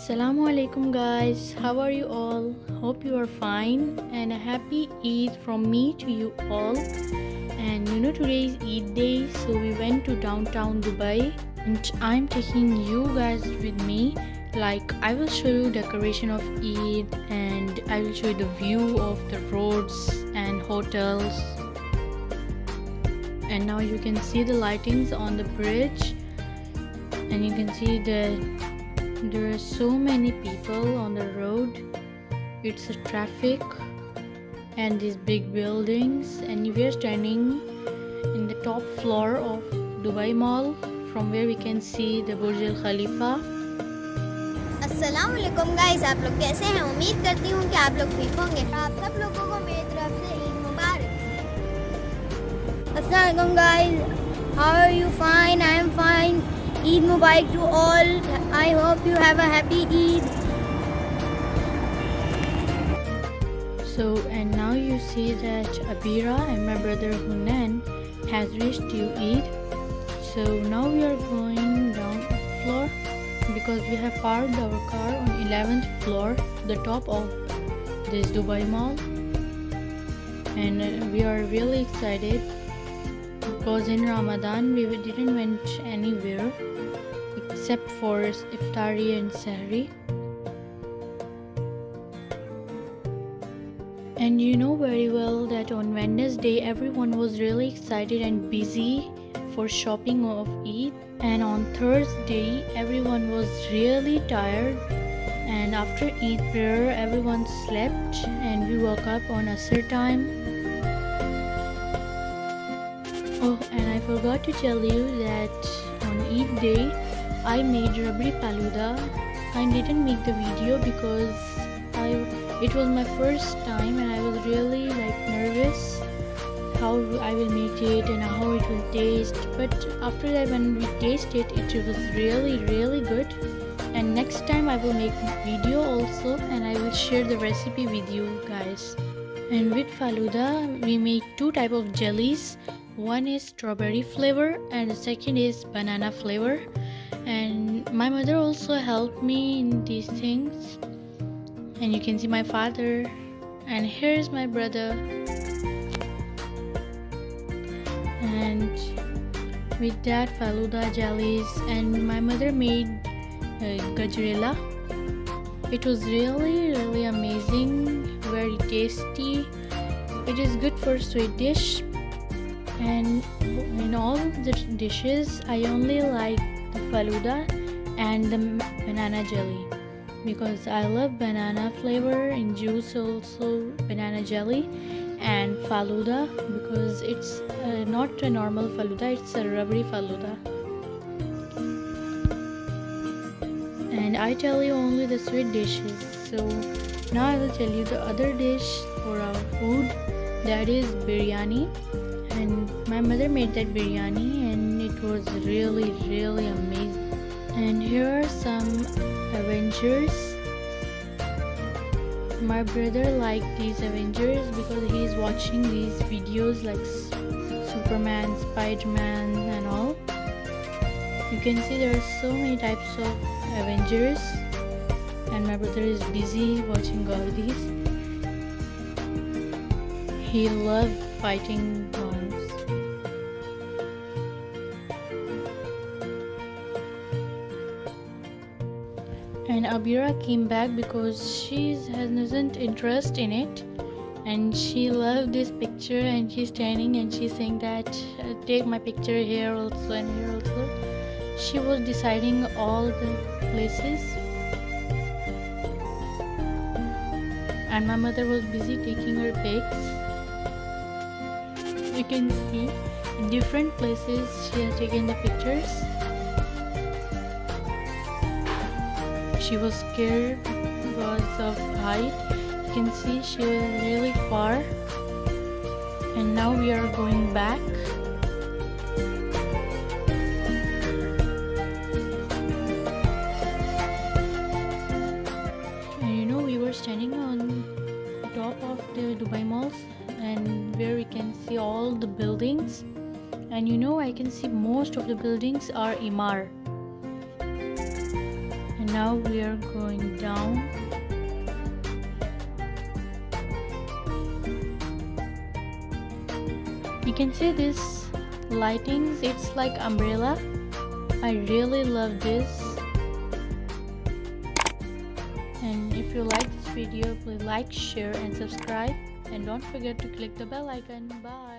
Assalamu alaikum guys, how are you all? Hope you are fine, and a happy Eid from me to you all. And today is Eid day, so we went to downtown Dubai and I'm taking you guys with me. Like, I will show you decoration of Eid and I will show you the view of the roads and hotels. And now you can see the lightings on the bridge, and you can see that there are so many people on the road. It's a traffic and these big buildings, and we are standing in the top floor of Dubai Mall, from where we can see the Burj Al Khalifa. अस्सलाम वालेकुम guys, आप लोग कैसे हैं? उम्मीद करती हूँ कि आप लोग ठीक होंगे। आप सब लोगों को मेरी तरफ से ईद मुबारक। अस्सलाम वालेकुम guys, how are you? Fine, I am fine. Eid Mubarak to all. I hope you have a happy Eid. So, and now you see that Abira and my brother Hunan has reached you Eid. So now we are going down the floor because we have parked our car on 11th floor, the top of this Dubai Mall, and we are really excited because in Ramadan we didn't went anywhere except for Iftari and Sahri. And you know very well that on Wednesday everyone was really excited and busy for shopping of Eid, and on Thursday everyone was really tired, and after Eid prayer everyone slept and we woke up on Asr time. Oh, and I forgot to tell you that on Eid day I made rabri faluda. I didn't make the video because it was my first time and I was really nervous how I will make it and how it will taste. But after that, when we taste it, it was really good. And next time I will make video also and I will share the recipe with you guys. And with faluda we make two type of jellies. One is strawberry flavor and the second is banana flavor. And my mother also helped me in these things. And you can see my father, and here's my brother. And with that faluda jellies, and my mother made gajrela. It was really amazing, very tasty. It is good for sweet dish. And in all the dishes I only like the faluda and the banana jelly because I love banana flavor in juice, also banana jelly and faluda because it's not a normal faluda, it's a rubbery faluda. And I tell you only the sweet dishes, so now I will tell you the other dish for our food, that is biryani. And my mother made that biryani and it was really amazing. And here are some Avengers. My brother liked these Avengers because he is watching these videos like Superman, Spider-Man and all. You can see there are so many types of Avengers and my brother is busy watching all these. He loved fighting bombs. And Abira came back because she hasn't interest in it, and she loved this picture, and she's standing and she's saying that take my picture here also and here also. She was deciding all the places, and my mother was busy taking her pics. You can see in different places she has taken the pictures. She was scared because of height. You can see she was really far. And now we are going back. And we were standing on top of the Dubai malls, and where we can see all the buildings. And I can see most of the buildings are Imar. And now we are going down. You can see this lightings, it's like umbrella. I really love this. And if you like this video, please like, share and subscribe, and don't forget to click the bell icon. Bye.